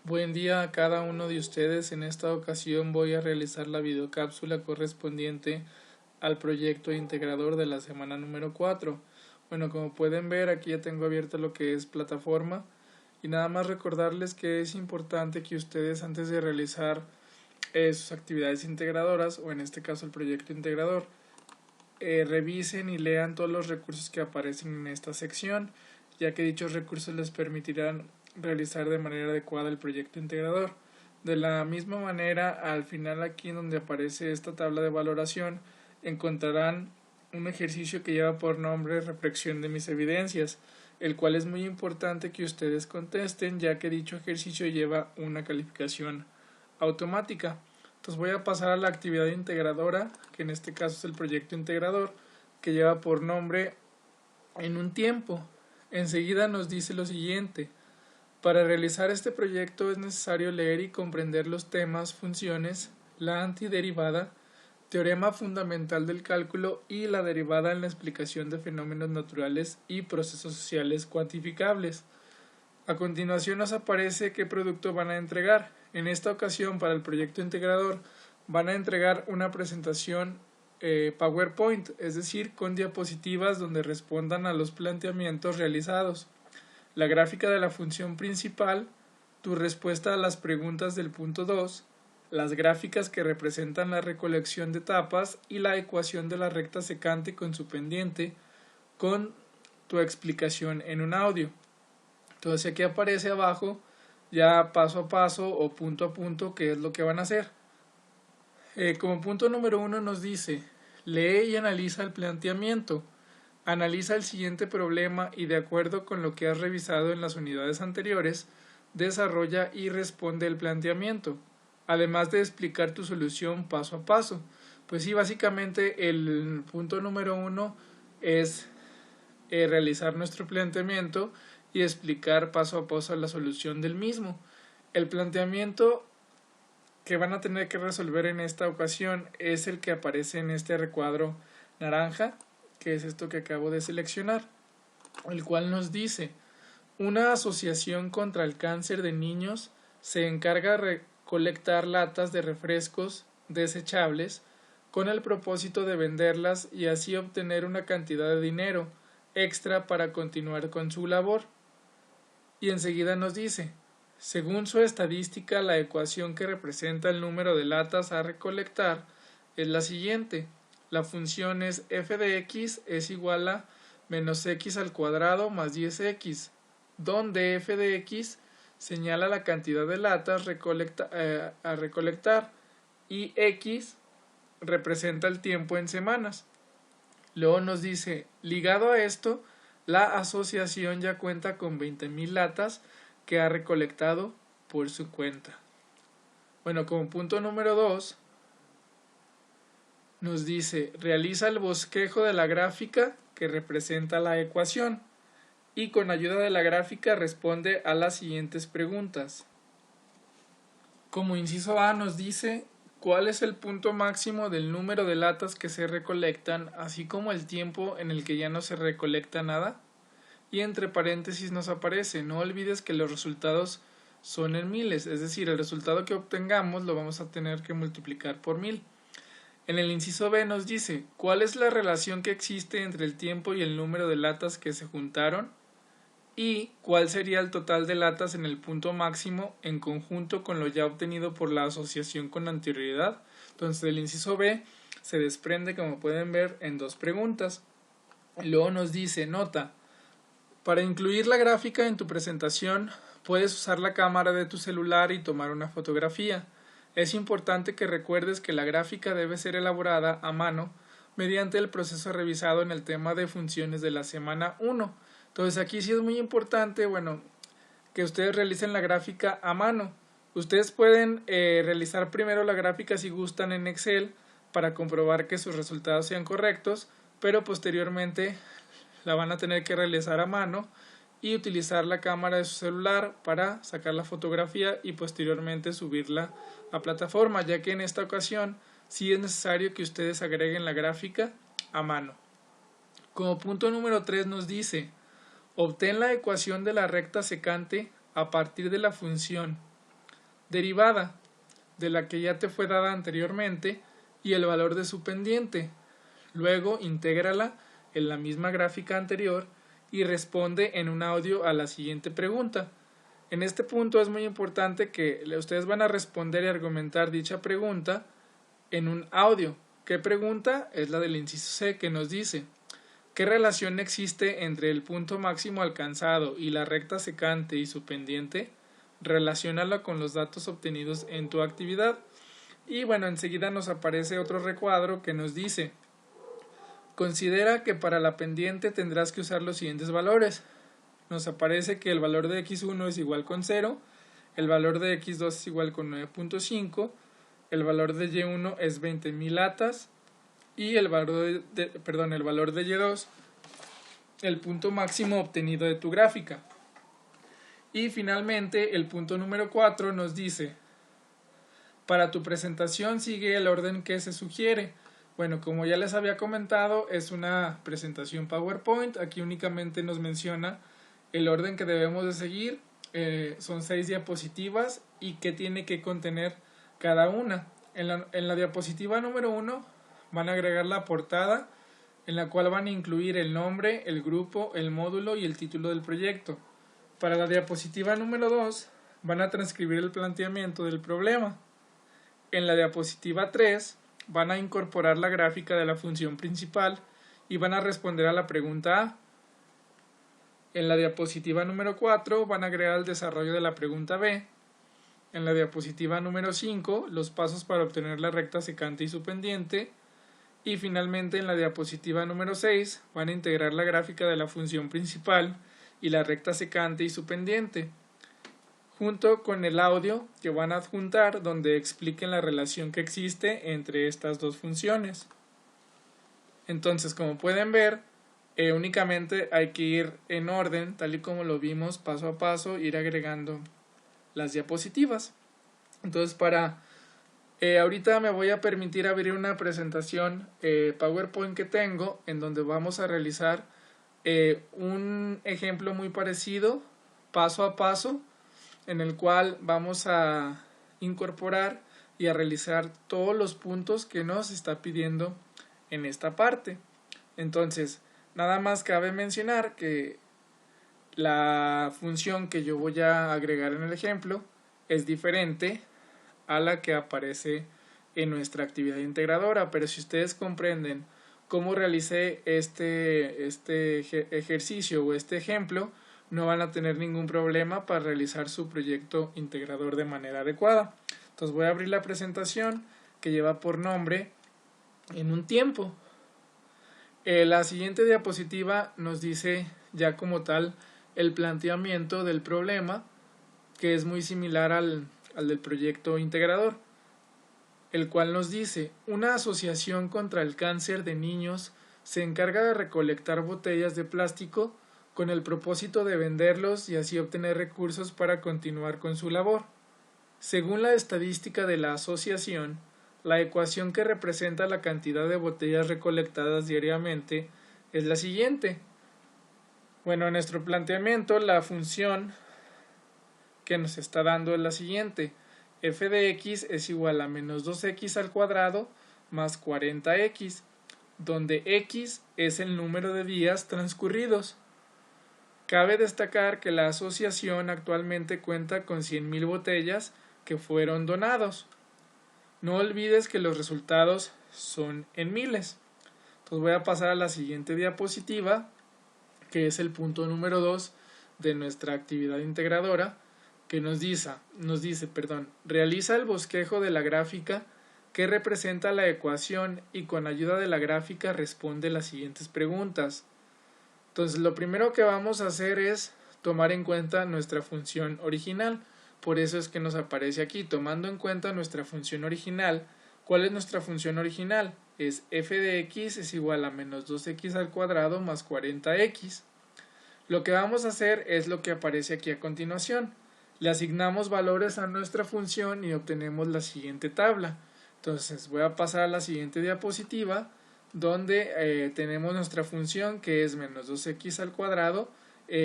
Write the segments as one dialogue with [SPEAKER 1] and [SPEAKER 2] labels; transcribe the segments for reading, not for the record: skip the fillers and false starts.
[SPEAKER 1] Buen día a cada uno de ustedes. En esta ocasión voy a realizar la videocápsula correspondiente al proyecto integrador de la semana número 4. Bueno, como pueden ver, aquí ya tengo abierto lo que es plataforma y nada más recordarles que es importante que ustedes, antes de realizar sus actividades integradoras, o en este caso el proyecto integrador, revisen y lean todos los recursos que aparecen en esta sección, ya que dichos recursos les permitirán realizar de manera adecuada el proyecto integrador. De la misma manera, al final, aquí en donde aparece esta tabla de valoración, encontrarán un ejercicio que lleva por nombre reflexión de mis evidencias, el cual es muy importante que ustedes contesten, ya que dicho ejercicio lleva una calificación automática. Entonces voy a pasar a la actividad integradora, que en este caso es el proyecto integrador, que lleva por nombre en un tiempo. Enseguida nos dice lo siguiente: para realizar este proyecto es necesario leer y comprender los temas, funciones, la antiderivada, teorema fundamental del cálculo y la derivada en la explicación de fenómenos naturales y procesos sociales cuantificables. A continuación nos aparece qué producto van a entregar. En esta ocasión, para el proyecto integrador, van a entregar una presentación PowerPoint, es decir, con diapositivas donde respondan a los planteamientos realizados, la gráfica de la función principal, tu respuesta a las preguntas del punto 2, las gráficas que representan la recolección de etapas y la ecuación de la recta secante con su pendiente, con tu explicación en un audio. Entonces aquí aparece abajo ya paso a paso o punto a punto qué es lo que van a hacer. Como punto número 1 nos dice: lee y analiza el planteamiento. Analiza el siguiente problema y, de acuerdo con lo que has revisado en las unidades anteriores, desarrolla y responde el planteamiento, además de explicar tu solución paso a paso. Pues sí, básicamente el punto número 1 es realizar nuestro planteamiento y explicar paso a paso la solución del mismo. El planteamiento que van a tener que resolver en esta ocasión es el que aparece en este recuadro naranja, que es esto que acabo de seleccionar, el cual nos dice: una asociación contra el cáncer de niños se encarga de recolectar latas de refrescos desechables con el propósito de venderlas y así obtener una cantidad de dinero extra para continuar con su labor. Y enseguida nos dice: según su estadística, la ecuación que representa el número de latas a recolectar es la siguiente. La función es f de x es igual a menos x al cuadrado más 10x, donde f de x señala la cantidad de latas a recolectar y x representa el tiempo en semanas. Luego nos dice: ligado a esto, la asociación ya cuenta con 20,000 latas que ha recolectado por su cuenta. Bueno, como punto número 2 nos dice: realiza el bosquejo de la gráfica que representa la ecuación y con ayuda de la gráfica responde a las siguientes preguntas. Como inciso A nos dice: ¿cuál es el punto máximo del número de latas que se recolectan, así como el tiempo en el que ya no se recolecta nada? Y entre paréntesis nos aparece: no olvides que los resultados son en miles, es decir, el resultado que obtengamos lo vamos a tener que multiplicar por 1000. En el inciso B nos dice: ¿cuál es la relación que existe entre el tiempo y el número de latas que se juntaron? Y ¿cuál sería el total de latas en el punto máximo en conjunto con lo ya obtenido por la asociación con anterioridad? Entonces el inciso B se desprende, como pueden ver, en dos preguntas. Y luego nos dice: nota: para incluir la gráfica en tu presentación, puedes usar la cámara de tu celular y tomar una fotografía. Es importante que recuerdes que la gráfica debe ser elaborada a mano mediante el proceso revisado en el tema de funciones de la semana 1. Entonces aquí sí es muy importante, que ustedes realicen la gráfica a mano. Ustedes pueden realizar primero la gráfica si gustan en Excel para comprobar que sus resultados sean correctos, pero posteriormente la van a tener que realizar a mano y utilizar la cámara de su celular para sacar la fotografía y posteriormente subirla a plataforma, ya que en esta ocasión sí es necesario que ustedes agreguen la gráfica a mano. Como punto número 3 nos dice: obtén la ecuación de la recta secante a partir de la función derivada de la que ya te fue dada anteriormente y el valor de su pendiente. Luego intégrala en la misma gráfica anterior y responde en un audio a la siguiente pregunta. En este punto es muy importante que ustedes van a responder y argumentar dicha pregunta en un audio. ¿Qué pregunta? Es la del inciso C, que nos dice: ¿qué relación existe entre el punto máximo alcanzado y la recta secante y su pendiente? Relaciónala con los datos obtenidos en tu actividad. Y bueno, enseguida nos aparece otro recuadro que nos dice: considera que para la pendiente tendrás que usar los siguientes valores. Nos aparece que el valor de x1 es igual con 0, el valor de x2 es igual con 9.5, el valor de y1 es 20.000 atas y el valor de y2, el punto máximo obtenido de tu gráfica. Y finalmente el punto número 4 nos dice: para tu presentación sigue el orden que se sugiere. Bueno, como ya les había comentado, es una presentación PowerPoint. Aquí únicamente nos menciona el orden que debemos de seguir. Son 6 diapositivas y qué tiene que contener cada una. En la diapositiva número 1 van a agregar la portada, en la cual van a incluir el nombre, el grupo, el módulo y el título del proyecto. Para la diapositiva número 2 van a transcribir el planteamiento del problema. En la diapositiva 3 van a incorporar la gráfica de la función principal y van a responder a la pregunta A. En la diapositiva número 4 van a agregar el desarrollo de la pregunta B. En la diapositiva número 5 los pasos para obtener la recta secante y su pendiente. Y finalmente en la diapositiva número 6 van a integrar la gráfica de la función principal y la recta secante y su pendiente, junto con el audio que van a adjuntar donde expliquen la relación que existe entre estas dos funciones. Entonces, como pueden ver, únicamente hay que ir en orden, tal y como lo vimos, paso a paso, ir agregando las diapositivas. Entonces, ahorita me voy a permitir abrir una presentación PowerPoint que tengo, en donde vamos a realizar un ejemplo muy parecido, paso a paso, en el cual vamos a incorporar y a realizar todos los puntos que nos está pidiendo en esta parte. Entonces, nada más cabe mencionar que la función que yo voy a agregar en el ejemplo es diferente a la que aparece en nuestra actividad integradora, pero si ustedes comprenden cómo realicé este ejercicio o este ejemplo, no van a tener ningún problema para realizar su proyecto integrador de manera adecuada. Entonces voy a abrir la presentación que lleva por nombre en un tiempo. La siguiente diapositiva nos dice ya como tal el planteamiento del problema, que es muy similar al del proyecto integrador, el cual nos dice: una asociación contra el cáncer de niños se encarga de recolectar botellas de plástico con el propósito de venderlos y así obtener recursos para continuar con su labor. Según la estadística de la asociación, la ecuación que representa la cantidad de botellas recolectadas diariamente es la siguiente. Bueno, en nuestro planteamiento la función que nos está dando es la siguiente: f de x es igual a menos 2x al cuadrado más 40x, donde x es el número de días transcurridos. Cabe destacar que la asociación actualmente cuenta con 100.000 botellas que fueron donados. No olvides que los resultados son en miles. Entonces voy a pasar a la siguiente diapositiva, que es el punto número 2 de nuestra actividad integradora, que nos dice, realiza el bosquejo de la gráfica que representa la ecuación y con ayuda de la gráfica responde las siguientes preguntas. Entonces lo primero que vamos a hacer es tomar en cuenta nuestra función original. Por eso es que nos aparece aquí, tomando en cuenta nuestra función original. ¿Cuál es nuestra función original? Es f de x es igual a menos 2x al cuadrado más 40x. Lo que vamos a hacer es lo que aparece aquí a continuación. Le asignamos valores a nuestra función y obtenemos la siguiente tabla. Entonces voy a pasar a la siguiente diapositiva, donde tenemos nuestra función que es menos 2x al cuadrado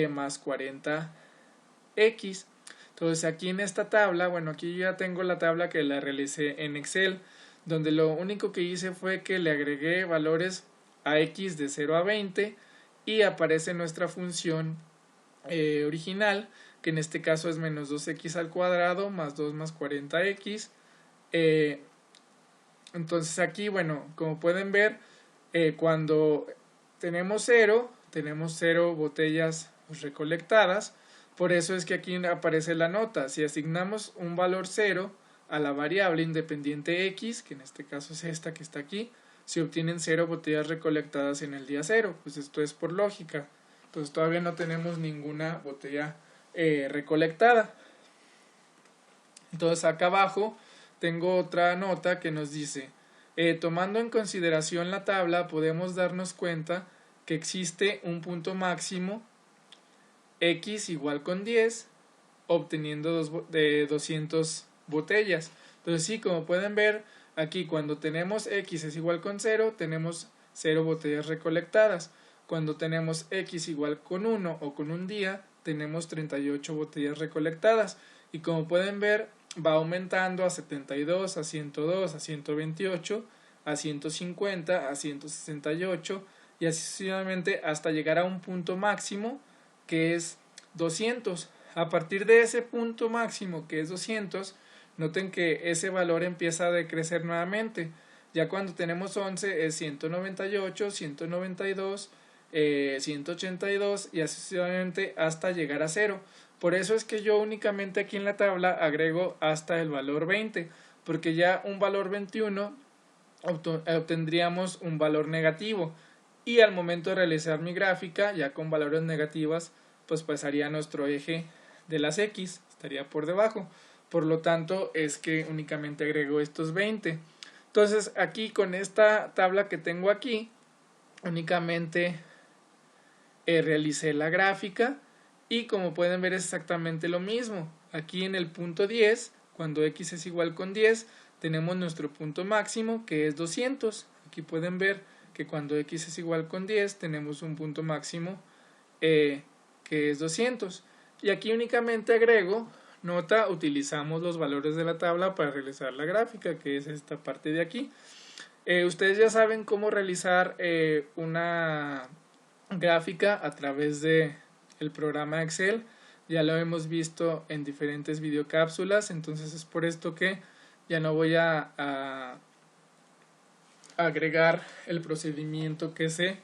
[SPEAKER 1] más 40x. Entonces aquí en esta tabla, bueno, aquí ya tengo la tabla que la realicé en Excel, donde lo único que hice fue que le agregué valores a x de 0 a 20 y aparece nuestra función original, que en este caso es menos 2x al cuadrado más 2 más 40x. Entonces aquí, bueno, como pueden ver, cuando tenemos 0 botellas recolectadas. Por eso es que aquí aparece la nota. Si asignamos un valor 0 a la variable independiente x, que en este caso es esta que está aquí, se obtienen 0 botellas recolectadas en el día 0. Pues esto es por lógica. Entonces todavía no tenemos ninguna botella recolectada. Entonces acá abajo tengo otra nota que nos dice, tomando en consideración la tabla, podemos darnos cuenta que existe un punto máximo x igual con 10, obteniendo 200 botellas. Entonces sí, como pueden ver, aquí cuando tenemos x es igual con 0, tenemos 0 botellas recolectadas. Cuando tenemos x igual con 1 o con un día, tenemos 38 botellas recolectadas. Y como pueden ver, va aumentando a 72, a 102, a 128, a 150, a 168 y así sucesivamente hasta llegar a un punto máximo que es 200. A partir de ese punto máximo que es 200, noten que ese valor empieza a decrecer nuevamente. Ya cuando tenemos 11 es 198, 192, 182 y así sucesivamente hasta llegar a 0. Por eso es que yo únicamente aquí en la tabla agrego hasta el valor 20, porque ya un valor 21 obtendríamos un valor negativo y al momento de realizar mi gráfica ya con valores negativas pues pasaría a nuestro eje de las X, estaría por debajo. Por lo tanto es que únicamente agrego estos 20. Entonces aquí con esta tabla que tengo aquí únicamente realicé la gráfica y como pueden ver es exactamente lo mismo. Aquí en el punto 10, cuando x es igual con 10, tenemos nuestro punto máximo que es 200. Aquí pueden ver que cuando x es igual con 10 tenemos un punto máximo que es 200. Y aquí únicamente agrego, nota, utilizamos los valores de la tabla para realizar la gráfica, que es esta parte de aquí. Ustedes ya saben cómo realizar una gráfica a través de el programa Excel. Ya lo hemos visto en diferentes videocápsulas, entonces es por esto que ya no voy a agregar el procedimiento que se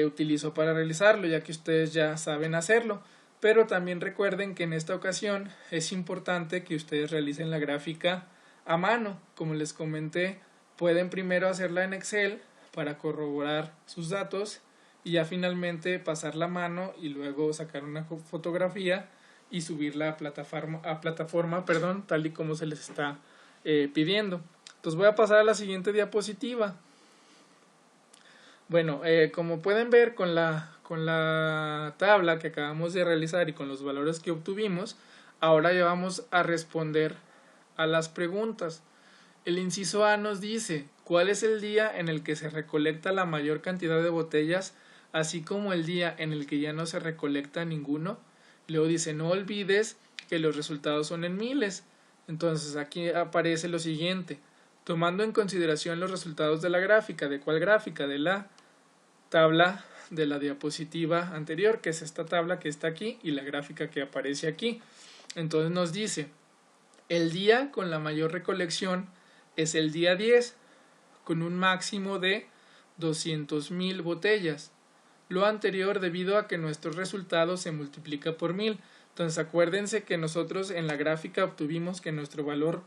[SPEAKER 1] utilizó para realizarlo, ya que ustedes ya saben hacerlo. Pero también recuerden que en esta ocasión es importante que ustedes realicen la gráfica a mano. Como les comenté, pueden primero hacerla en Excel para corroborar sus datos y ya finalmente pasar la mano y luego sacar una fotografía y subirla a plataforma, tal y como se les está pidiendo. Entonces voy a pasar a la siguiente diapositiva. Bueno, como pueden ver con la tabla que acabamos de realizar y con los valores que obtuvimos, ahora ya vamos a responder a las preguntas. El inciso A nos dice, ¿cuál es el día en el que se recolecta la mayor cantidad de botellas, así como el día en el que ya no se recolecta ninguno? Luego dice, no olvides que los resultados son en miles. Entonces aquí aparece lo siguiente, tomando en consideración los resultados de la gráfica. ¿De cuál gráfica? De la tabla de la diapositiva anterior, que es esta tabla que está aquí y la gráfica que aparece aquí. Entonces nos dice, el día con la mayor recolección es el día 10, con un máximo de 200,000 botellas. Lo anterior debido a que nuestro resultado se multiplica por 1000. Entonces acuérdense que nosotros en la gráfica obtuvimos que nuestro valor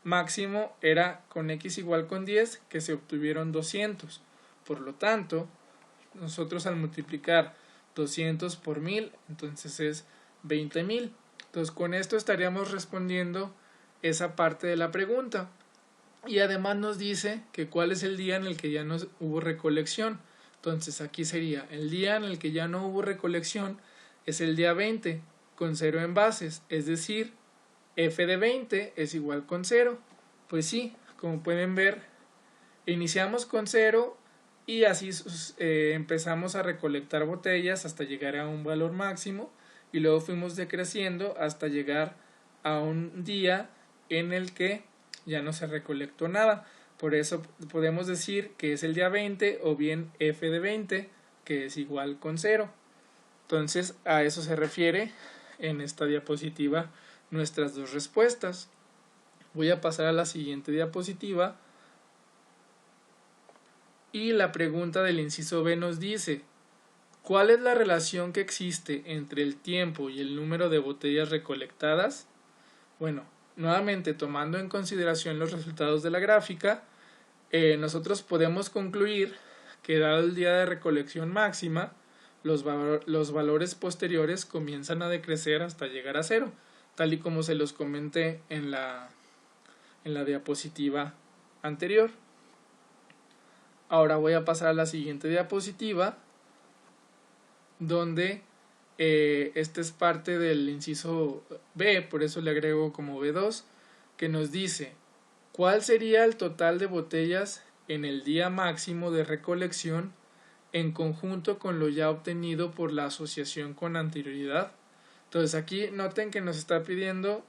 [SPEAKER 1] máximo era con x igual con 10, que se obtuvieron 200. Por lo tanto, nosotros al multiplicar 200 por 1000, entonces es 20,000. Entonces con esto estaríamos respondiendo esa parte de la pregunta. Y además nos dice que cuál es el día en el que ya no hubo recolección. Entonces aquí sería el día en el que ya no hubo recolección es el día 20 con 0 envases, es decir, f de 20 es igual con 0. Pues sí, como pueden ver, iniciamos con 0 y así empezamos a recolectar botellas hasta llegar a un valor máximo y luego fuimos decreciendo hasta llegar a un día en el que ya no se recolectó nada. Por eso podemos decir que es el día 20 o bien f de 20, que es igual con 0. Entonces a eso se refiere en esta diapositiva nuestras dos respuestas. Voy a pasar a la siguiente diapositiva y la pregunta del inciso B nos dice: ¿cuál es la relación que existe entre el tiempo y el número de botellas recolectadas? Bueno, nuevamente tomando en consideración los resultados de la gráfica, nosotros podemos concluir que dado el día de recolección máxima, los valores posteriores comienzan a decrecer hasta llegar a 0, tal y como se los comenté en la diapositiva anterior. Ahora voy a pasar a la siguiente diapositiva, donde este es parte del inciso B, por eso le agrego como B2, que nos dice: ¿cuál sería el total de botellas en el día máximo de recolección en conjunto con lo ya obtenido por la asociación con anterioridad? Entonces aquí noten que nos está pidiendo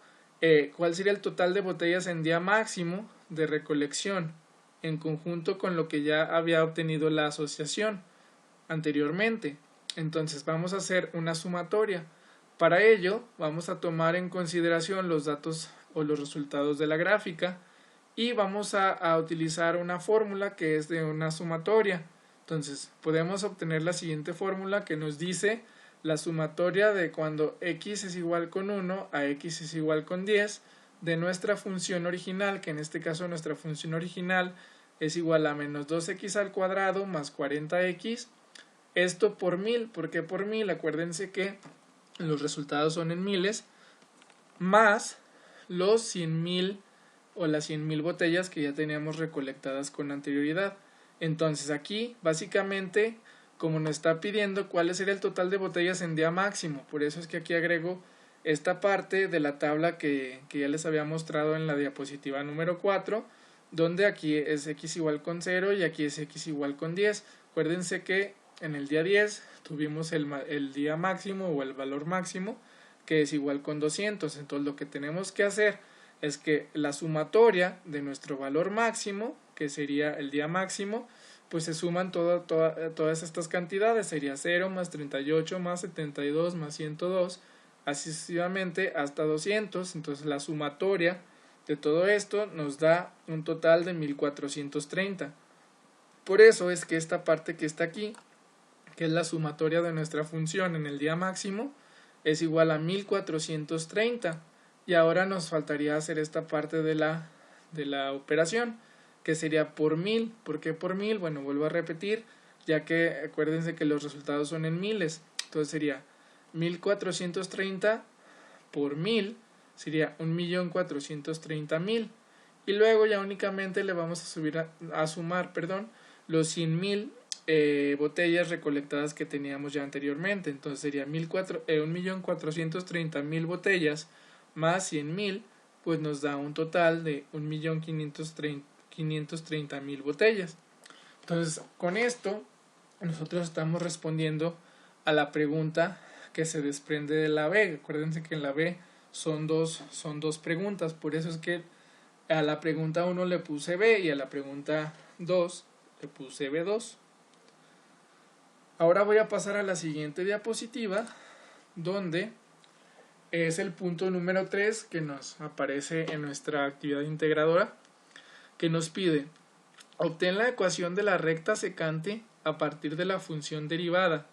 [SPEAKER 1] cuál sería el total de botellas en día máximo de recolección en conjunto con lo que ya había obtenido la asociación anteriormente. Entonces vamos a hacer una sumatoria. Para ello vamos a tomar en consideración los datos o los resultados de la gráfica y vamos a utilizar una fórmula que es de una sumatoria. Entonces podemos obtener la siguiente fórmula que nos dice la sumatoria de cuando x es igual con 1 a x es igual con 10 de nuestra función original, que en este caso nuestra función original es igual a menos 2x al cuadrado más 40x, esto por 1000. ¿Por qué por 1000? Acuérdense que los resultados son en miles, más los 100.000 o las 100.000 botellas que ya teníamos recolectadas con anterioridad. Entonces aquí básicamente, como nos está pidiendo cuál sería el total de botellas en día máximo, por eso es que aquí agrego esta parte de la tabla que ya les había mostrado en la diapositiva número 4, donde aquí es x igual con 0 y aquí es x igual con 10. Acuérdense que en el día 10 tuvimos el día máximo o el valor máximo, que es igual con 200. Entonces lo que tenemos que hacer es que la sumatoria de nuestro valor máximo, que sería el día máximo, pues se suman todas estas cantidades. Sería 0 más 38 más 72 más 102, así sucesivamente hasta 200. Entonces la sumatoria de todo esto nos da un total de 1430. Por eso es que esta parte que está aquí, que es la sumatoria de nuestra función en el día máximo, es igual a 1430. Y ahora nos faltaría hacer esta parte de la operación, que sería por 1000. ¿Por qué por 1000? Bueno, vuelvo a repetir, ya que acuérdense que los resultados son en miles. Entonces sería 1430 por 1000, sería 1.430.000. Y luego ya únicamente le vamos a sumar los 100.000 botellas recolectadas que teníamos ya anteriormente. Entonces sería 1.430.000 botellas más 100.000, pues nos da un total de 1.530.000 botellas. Entonces con esto nosotros estamos respondiendo a la pregunta que se desprende de la B. Acuérdense que en la B son dos preguntas, por eso es que a la pregunta 1 le puse B y a la pregunta 2 le puse B2. Ahora voy a pasar a la siguiente diapositiva, donde es el punto número 3 que nos aparece en nuestra actividad integradora, que nos pide: obtén la ecuación de la recta secante a partir de la función derivada,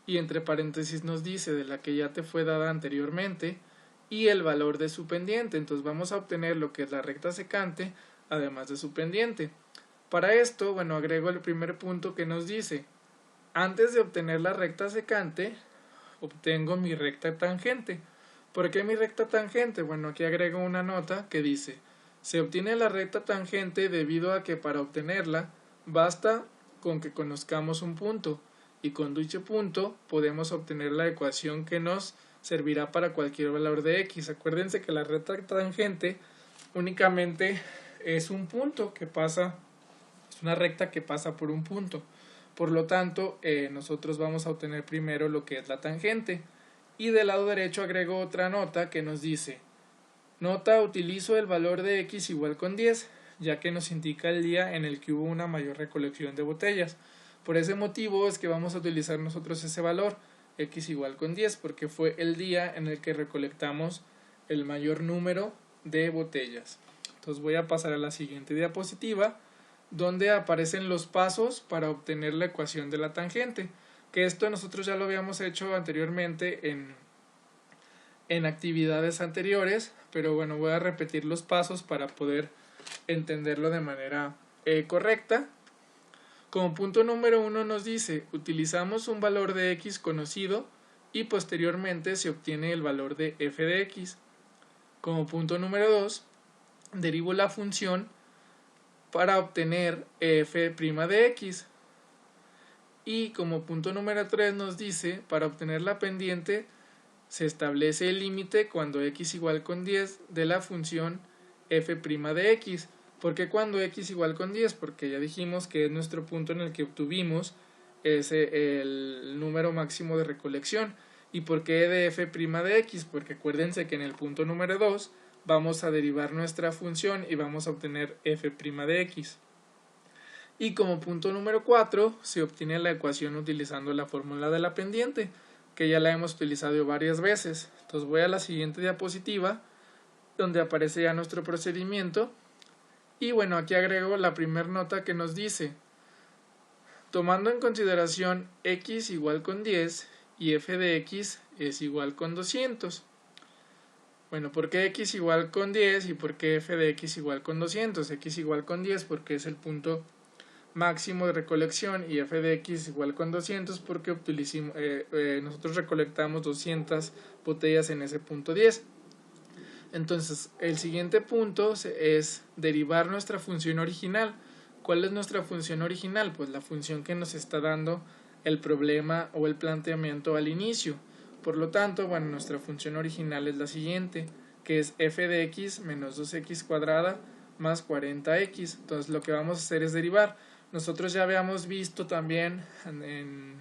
[SPEAKER 1] y entre paréntesis nos dice de la que ya te fue dada anteriormente, y el valor de su pendiente. Entonces vamos a obtener lo que es la recta secante además de su pendiente. Para esto, bueno, agrego el primer punto que nos dice: antes de obtener la recta secante, obtengo mi recta tangente. ¿Por qué mi recta tangente? Bueno, aquí agrego una nota que dice: se obtiene la recta tangente debido a que para obtenerla basta con que conozcamos un punto, y con dicho punto podemos obtener la ecuación que nos servirá para cualquier valor de x. Acuérdense que la recta tangente únicamente es un punto que pasa, es una recta que pasa por un punto. Por lo tanto, nosotros vamos a obtener primero lo que es la tangente. Y del lado derecho agrego otra nota que nos dice: Nota: utilizo el valor de x igual con 10, ya que nos indica el día en el que hubo una mayor recolección de botellas. Por ese motivo es que vamos a utilizar nosotros ese valor, x igual con 10, porque fue el día en el que recolectamos el mayor número de botellas. Entonces voy a pasar a la siguiente diapositiva, donde aparecen los pasos para obtener la ecuación de la tangente, que esto nosotros ya lo habíamos hecho anteriormente en actividades anteriores, pero bueno, voy a repetir los pasos para poder entenderlo de manera correcta. Como punto número 1 nos dice: utilizamos un valor de x conocido y posteriormente se obtiene el valor de f de x. Como punto número 2, derivo la función para obtener f' de x. Y como punto número 3 nos dice: para obtener la pendiente se establece el límite cuando x igual con 10 de la función f' de x. ¿Por qué cuando x igual con 10? Porque ya dijimos que es nuestro punto en el que obtuvimos el número máximo de recolección. ¿Y por qué de f' de x? Porque acuérdense que en el punto número 2 vamos a derivar nuestra función y vamos a obtener f' de x. Y como punto número 4 se obtiene la ecuación utilizando la fórmula de la pendiente, que ya la hemos utilizado varias veces. Entonces voy a la siguiente diapositiva, donde aparece ya nuestro procedimiento. Y bueno, aquí agrego la primera nota que nos dice: tomando en consideración x igual con 10 y f de x es igual con 200. Bueno, ¿por qué x igual con 10 y por qué f de x igual con 200? X igual con 10 porque es el punto máximo de recolección y f de x igual con 200 porque nosotros recolectamos 200 botellas en ese punto 10. Entonces el siguiente punto es derivar nuestra función original. ¿Cuál es nuestra función original? Pues la función que nos está dando el problema o el planteamiento al inicio. Por lo tanto, bueno, nuestra función original es la siguiente, que es f de x menos 2x cuadrada más 40x. Entonces lo que vamos a hacer es derivar. Nosotros ya habíamos visto también en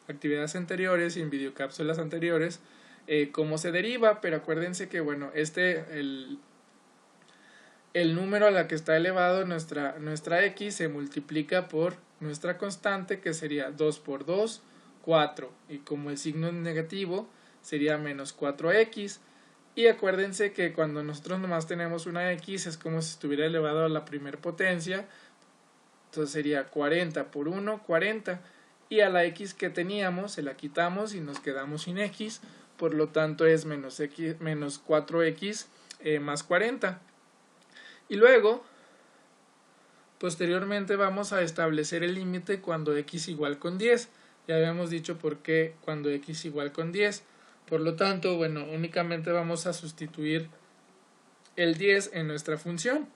[SPEAKER 1] actividades anteriores y en videocápsulas anteriores cómo se deriva, pero acuérdense que bueno, el número a la que está elevado nuestra x se multiplica por nuestra constante, que sería 2 por 2, 4, y como el signo es negativo sería menos 4x. Y acuérdense que cuando nosotros nomás tenemos una x es como si estuviera elevado a la primera potencia. Entonces sería 40 por 1, 40. Y a la x que teníamos se la quitamos y nos quedamos sin x. Por lo tanto es menos 4x más 40. Y luego, posteriormente vamos a establecer el límite cuando x igual con 10. Ya habíamos dicho por qué cuando x igual con 10. Por lo tanto, bueno, únicamente vamos a sustituir el 10 en nuestra función.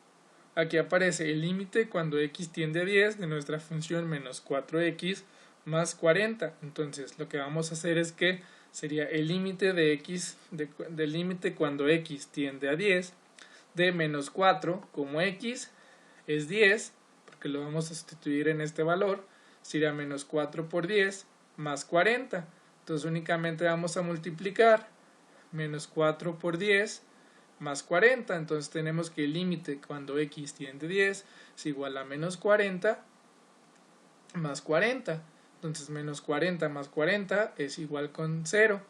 [SPEAKER 1] Aquí aparece el límite cuando x tiende a 10 de nuestra función menos 4x más 40. Entonces lo que vamos a hacer es que sería el límite de x del límite cuando x tiende a 10 de menos 4, como x es 10, porque lo vamos a sustituir en este valor, sería menos 4 por 10 más 40. Entonces únicamente vamos a multiplicar menos 4 por 10 más 40. Entonces tenemos que el límite cuando x tiende a 10 es igual a menos 40 más 40. Entonces menos 40 más 40 es igual con 0.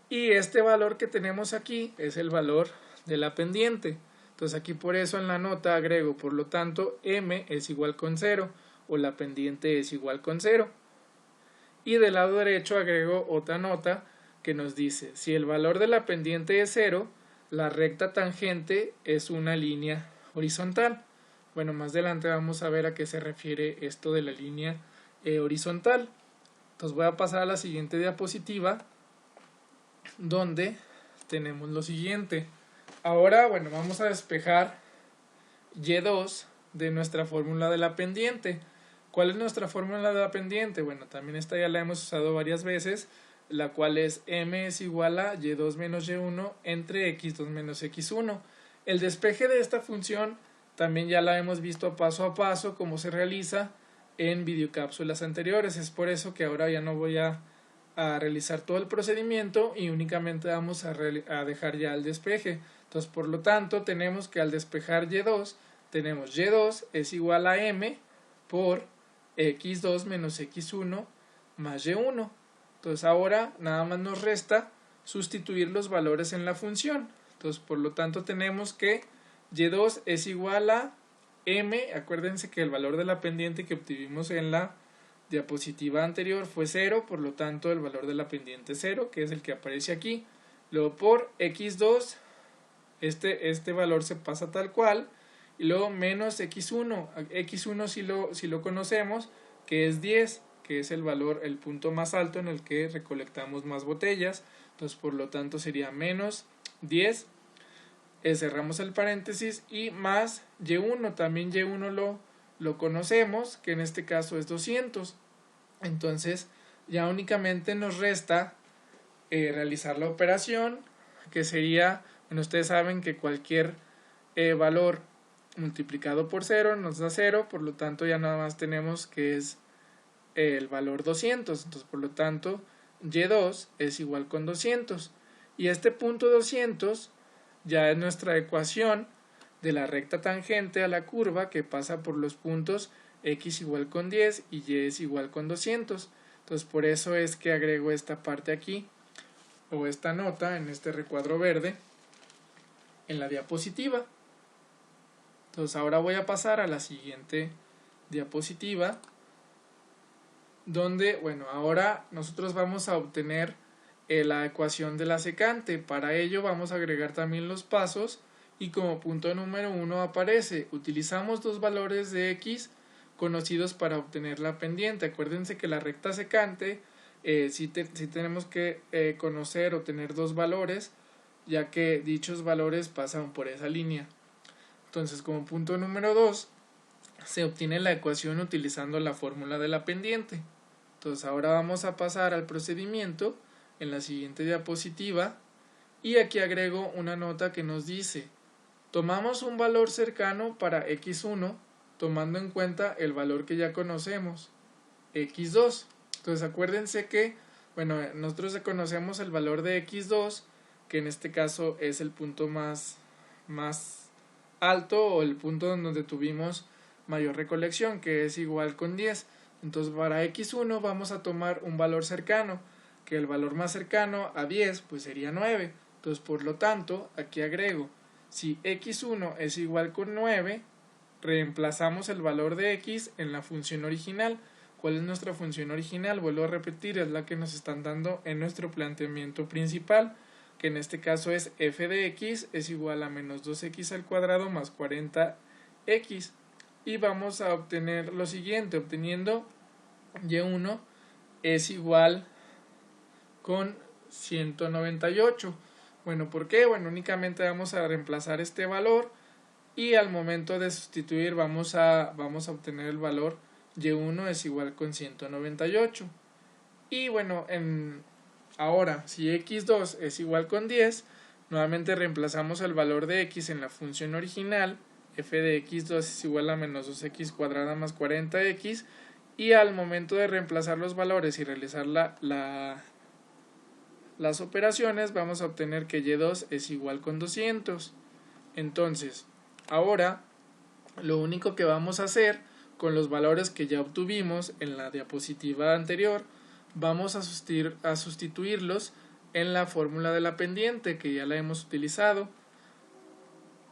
[SPEAKER 1] Y este valor que tenemos aquí es el valor de la pendiente. Entonces aquí por eso en la nota agrego, por lo tanto, m es igual con 0 o la pendiente es igual con 0. Y del lado derecho agrego otra nota que nos dice: si el valor de la pendiente es 0, la recta tangente es una línea horizontal. Bueno, más adelante vamos a ver a qué se refiere esto de la línea horizontal. Entonces voy a pasar a la siguiente diapositiva, donde tenemos lo siguiente. Ahora, bueno, vamos a despejar y2 de nuestra fórmula de la pendiente. ¿Cuál es nuestra fórmula de la pendiente? Bueno, también esta ya la hemos usado varias veces, la cual es m es igual a y2 menos y1 entre x2 menos x1. El despeje de esta función también ya la hemos visto paso a paso cómo se realiza en videocápsulas anteriores. Es por eso que ahora ya no voy a a realizar todo el procedimiento y únicamente vamos a dejar ya el despeje. Entonces, por lo tanto, tenemos que al despejar y2, tenemos y2 es igual a m por x2 menos x1 más y1. Entonces, ahora nada más nos resta sustituir los valores en la función. Entonces, por lo tanto, tenemos que y2 es igual a m. Acuérdense que el valor de la pendiente que obtuvimos en la diapositiva anterior fue 0, por lo tanto el valor de la pendiente es 0, que es el que aparece aquí. Luego por x2, este valor se pasa tal cual, y luego menos x1. x1 si lo conocemos, que es 10, que es el valor, el punto más alto en el que recolectamos más botellas. Entonces, por lo tanto, sería menos 10. Cerramos el paréntesis y más y1. También y1 lo conocemos, que en este caso es 200. Entonces, ya únicamente nos resta realizar la operación, que sería, bueno, ustedes saben que cualquier valor multiplicado por 0 nos da 0, por lo tanto ya nada más tenemos que es el valor 200. Entonces, por lo tanto, y2 es igual con 200. Y este punto 200 ya es nuestra ecuación de la recta tangente a la curva que pasa por los puntos x igual con 10 y y es igual con 200. Entonces, por eso es que agrego esta parte aquí, o esta nota en este recuadro verde en la diapositiva. Entonces, ahora voy a pasar a la siguiente diapositiva, donde, bueno, ahora nosotros vamos a obtener la ecuación de la secante. Para ello vamos a agregar también los pasos y como punto número 1 aparece, utilizamos dos valores de x conocidos para obtener la pendiente. Acuérdense que la recta secante sí tenemos que conocer o tener dos valores, ya que dichos valores pasan por esa línea. Entonces, como punto número 2 se obtiene la ecuación utilizando la fórmula de la pendiente. Entonces, ahora vamos a pasar al procedimiento en la siguiente diapositiva y aquí agrego una nota que nos dice: tomamos un valor cercano para x1 tomando en cuenta el valor que ya conocemos, x2. Entonces, acuérdense que, bueno, nosotros conocemos el valor de x2, que en este caso es el punto más alto o el punto donde tuvimos mayor recolección, que es igual con 10. Entonces, para x1 vamos a tomar un valor cercano, que el valor más cercano a 10 pues sería 9. Entonces, por lo tanto, aquí agrego, si x1 es igual con 9, reemplazamos el valor de x en la función original. ¿Cuál es nuestra función original? Vuelvo a repetir, es la que nos están dando en nuestro planteamiento principal, que en este caso es f de x es igual a menos 2x al cuadrado más 40x. Y vamos a obtener lo siguiente, obteniendo y1 es igual con 198. Bueno, ¿por qué? Bueno, únicamente vamos a reemplazar este valor y al momento de sustituir vamos a obtener el valor y1 es igual con 198. Y bueno, ahora, si x2 es igual con 10, nuevamente reemplazamos el valor de x en la función original, f de x2 es igual a menos 2x cuadrada más 40x, y al momento de reemplazar los valores y realizar las operaciones, vamos a obtener que y2 es igual con 200. Entonces, ahora, lo único que vamos a hacer con los valores que ya obtuvimos en la diapositiva anterior, vamos a sustituirlos en la fórmula de la pendiente, que ya la hemos utilizado,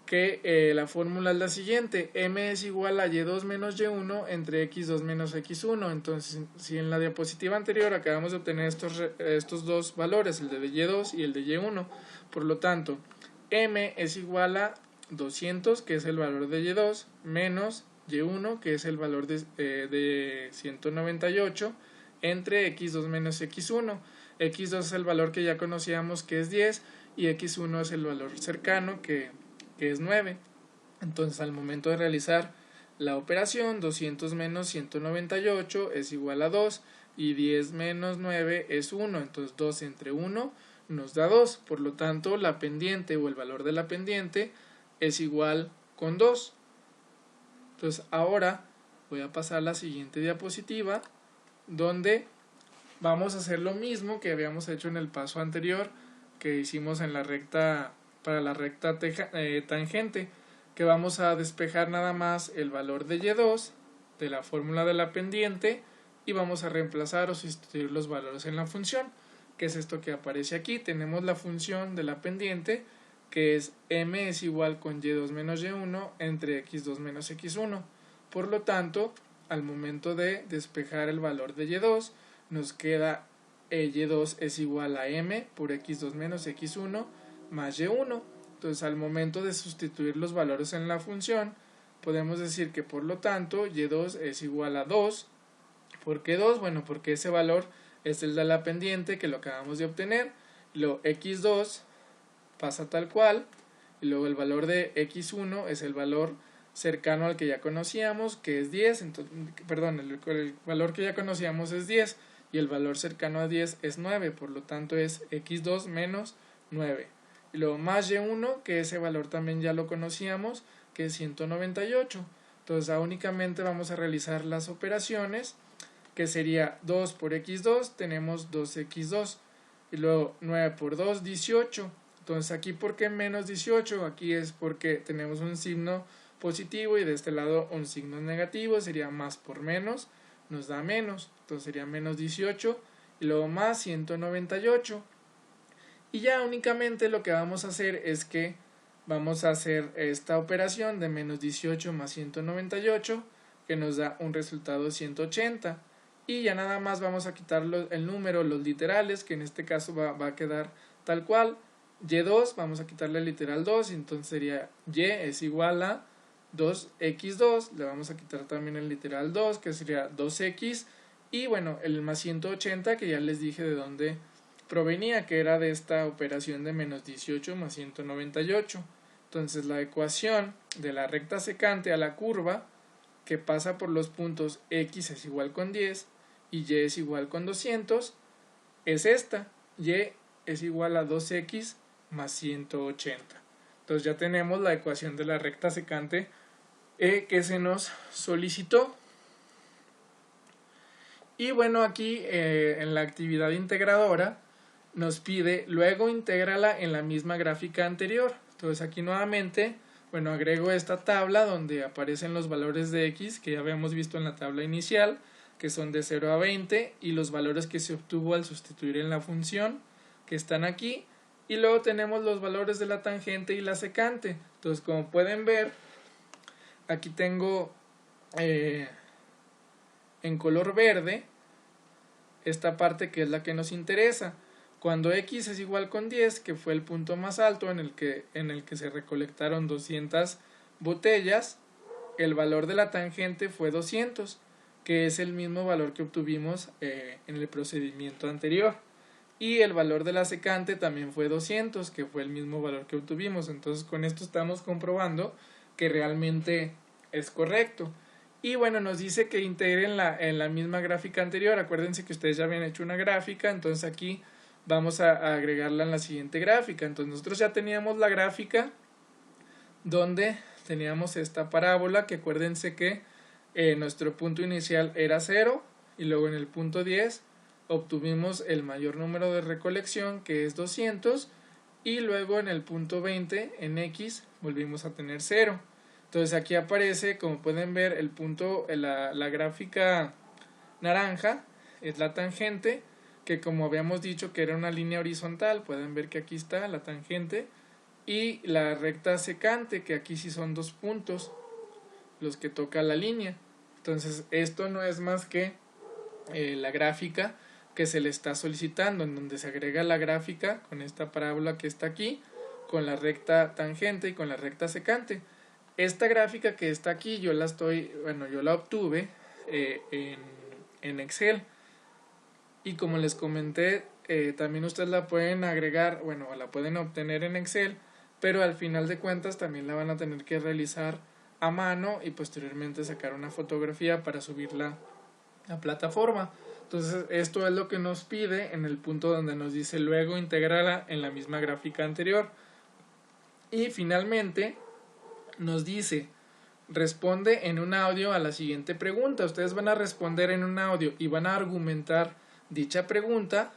[SPEAKER 1] que la fórmula es la siguiente: m es igual a y2 menos y1 entre x2 menos x1. Entonces, si en la diapositiva anterior acabamos de obtener estos dos valores, el de y2 y el de y1, por lo tanto, m es igual a 200, que es el valor de y2, menos y1, que es el valor de 198, entre x2 menos x1. x2 es el valor que ya conocíamos, que es 10, y x1 es el valor cercano, que es 9. Entonces, al momento de realizar la operación, 200 menos 198 es igual a 2, y 10 menos 9 es 1. Entonces, 2 entre 1 nos da 2. Por lo tanto, la pendiente o el valor de la pendiente es igual con 2. Entonces, ahora voy a pasar a la siguiente diapositiva, donde vamos a hacer lo mismo que habíamos hecho en el paso anterior que hicimos en la recta, para la recta tangente, que vamos a despejar nada más el valor de y2 de la fórmula de la pendiente y vamos a reemplazar o sustituir los valores en la función, que es esto que aparece aquí. Tenemos la función de la pendiente, que es m es igual con y2 menos y1 entre x2 menos x1. Por lo tanto, al momento de despejar el valor de y2, nos queda y2 es igual a m por x2 menos x1 más y1. Entonces, al momento de sustituir los valores en la función, podemos decir que por lo tanto y2 es igual a 2. ¿Por qué 2? Bueno, porque ese valor es el de la pendiente que lo acabamos de obtener. Lo x2 pasa tal cual, y luego el valor de x1 es el valor cercano al que ya conocíamos, que es 10. Entonces, perdón, el valor que ya conocíamos es 10 y el valor cercano a 10 es 9, por lo tanto es x2 menos 9. Y luego más y1, que ese valor también ya lo conocíamos, que es 198. Entonces únicamente vamos a realizar las operaciones, que sería 2 por x2, tenemos 2x2, y luego 9 por 2, 18. Entonces aquí, ¿por qué menos 18? Aquí es porque tenemos un signo positivo y de este lado un signo negativo, sería más por menos, nos da menos, entonces sería menos 18, y luego más 198. Y ya únicamente lo que vamos a hacer es que vamos a hacer esta operación de menos 18 más 198, que nos da un resultado 180. Y ya nada más vamos a quitar el número, los literales, que en este caso va a quedar tal cual. Y2, vamos a quitarle el literal 2, entonces sería y es igual a 2x2, le vamos a quitar también el literal 2, que sería 2x, y bueno, el más 180, que ya les dije de dónde provenía, que era de esta operación de menos 18 más 198. Entonces la ecuación de la recta secante a la curva, que pasa por los puntos x es igual con 10 y y es igual con 200, es esta, y es igual a 2x más 180. Entonces ya tenemos la ecuación de la recta secante que se nos solicitó. Y bueno, aquí en la actividad integradora nos pide luego intégrala en la misma gráfica anterior. Entonces aquí nuevamente, bueno, agrego esta tabla donde aparecen los valores de x que ya habíamos visto en la tabla inicial, que son de 0 a 20, y los valores que se obtuvo al sustituir en la función, que están aquí, y luego tenemos los valores de la tangente y la secante. Entonces, como pueden ver, aquí tengo en color verde esta parte que es la que nos interesa. Cuando x es igual con 10, que fue el punto más alto en el que se recolectaron 200 botellas, el valor de la tangente fue 200, que es el mismo valor que obtuvimos en el procedimiento anterior. Y el valor de la secante también fue 200, que fue el mismo valor que obtuvimos. Entonces con esto estamos comprobando que realmente es correcto. Y bueno, nos dice que integren en la misma gráfica anterior. Acuérdense que ustedes ya habían hecho una gráfica, entonces aquí vamos a agregarla en la siguiente gráfica. Entonces nosotros ya teníamos la gráfica donde teníamos esta parábola, que acuérdense que nuestro punto inicial era 0 y luego en el punto 10 obtuvimos el mayor número de recolección, que es 200, y luego en el punto 20 en x volvimos a tener 0. Entonces aquí aparece, como pueden ver, el punto, la gráfica naranja es la tangente, que como habíamos dicho que era una línea horizontal, pueden ver que aquí está la tangente, y la recta secante, que aquí sí son 2 puntos los que toca la línea. Entonces esto no es más que la gráfica que se le está solicitando, en donde se agrega la gráfica con esta parábola que está aquí, con la recta tangente y con la recta secante. Esta gráfica que está aquí yo la obtuve en Excel, y como les comenté, también ustedes la pueden agregar, la pueden obtener en Excel, pero al final de cuentas también la van a tener que realizar a mano y posteriormente sacar una fotografía para subirla a plataforma. Entonces esto es lo que nos pide en el punto donde nos dice luego integrarla en la misma gráfica anterior. Y finalmente nos dice responde en un audio a la siguiente pregunta. Ustedes van a responder en un audio y van a argumentar dicha pregunta,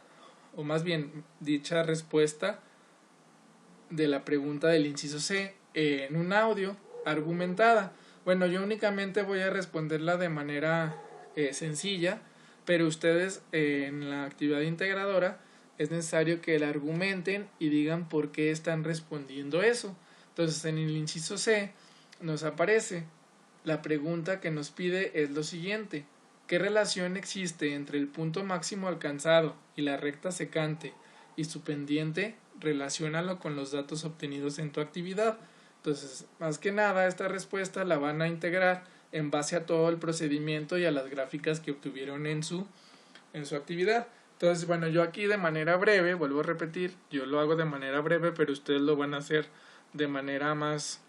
[SPEAKER 1] o más bien dicha respuesta de la pregunta del inciso C en un audio argumentada. Bueno, yo únicamente voy a responderla de manera sencilla, pero ustedes en la actividad integradora es necesario que la argumenten y digan por qué están respondiendo eso. Entonces, en el inciso C nos aparece la pregunta que nos pide es lo siguiente: ¿qué relación existe entre el punto máximo alcanzado y la recta secante y su pendiente? Relaciónalo con los datos obtenidos en tu actividad. Entonces, más que nada, esta respuesta la van a integrar en base a todo el procedimiento y a las gráficas que obtuvieron en su actividad. Entonces, bueno, yo aquí de manera breve, vuelvo a repetir, yo lo hago de manera breve, pero ustedes lo van a hacer de manera más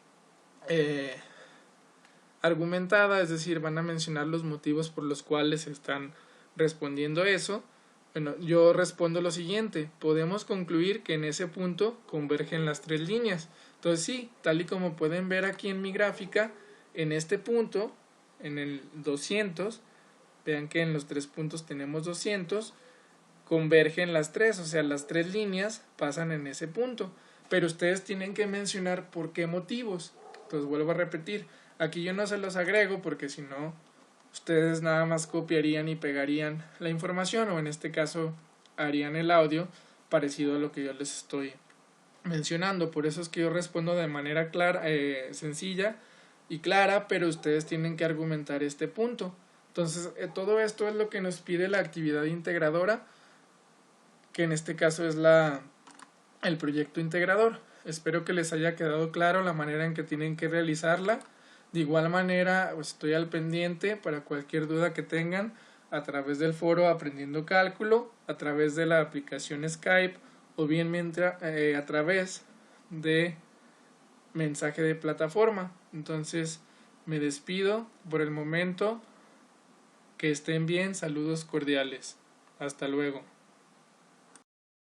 [SPEAKER 1] argumentada, es decir, van a mencionar los motivos por los cuales están respondiendo eso. Bueno, yo respondo lo siguiente: podemos concluir que en ese punto convergen las tres líneas. Entonces sí, tal y como pueden ver aquí en mi gráfica, en este punto, en el 200, vean que en los tres puntos tenemos 200, convergen las tres, o sea, las tres líneas pasan en ese punto. Pero ustedes tienen que mencionar por qué motivos. Entonces vuelvo a repetir, aquí yo no se los agrego porque si no, ustedes nada más copiarían y pegarían la información, o en este caso harían el audio parecido a lo que yo les estoy mencionando. Por eso es que yo respondo de manera clara, sencilla y clara, pero ustedes tienen que argumentar este punto. Entonces, todo esto es lo que nos pide la actividad integradora, que en este caso es el proyecto integrador. Espero que les haya quedado claro la manera en que tienen que realizarla. De igual manera, estoy al pendiente para cualquier duda que tengan a través del foro Aprendiendo Cálculo, a través de la aplicación Skype, o bien a través de mensaje de plataforma. Entonces, me despido por el momento. Que estén bien, saludos cordiales. Hasta luego.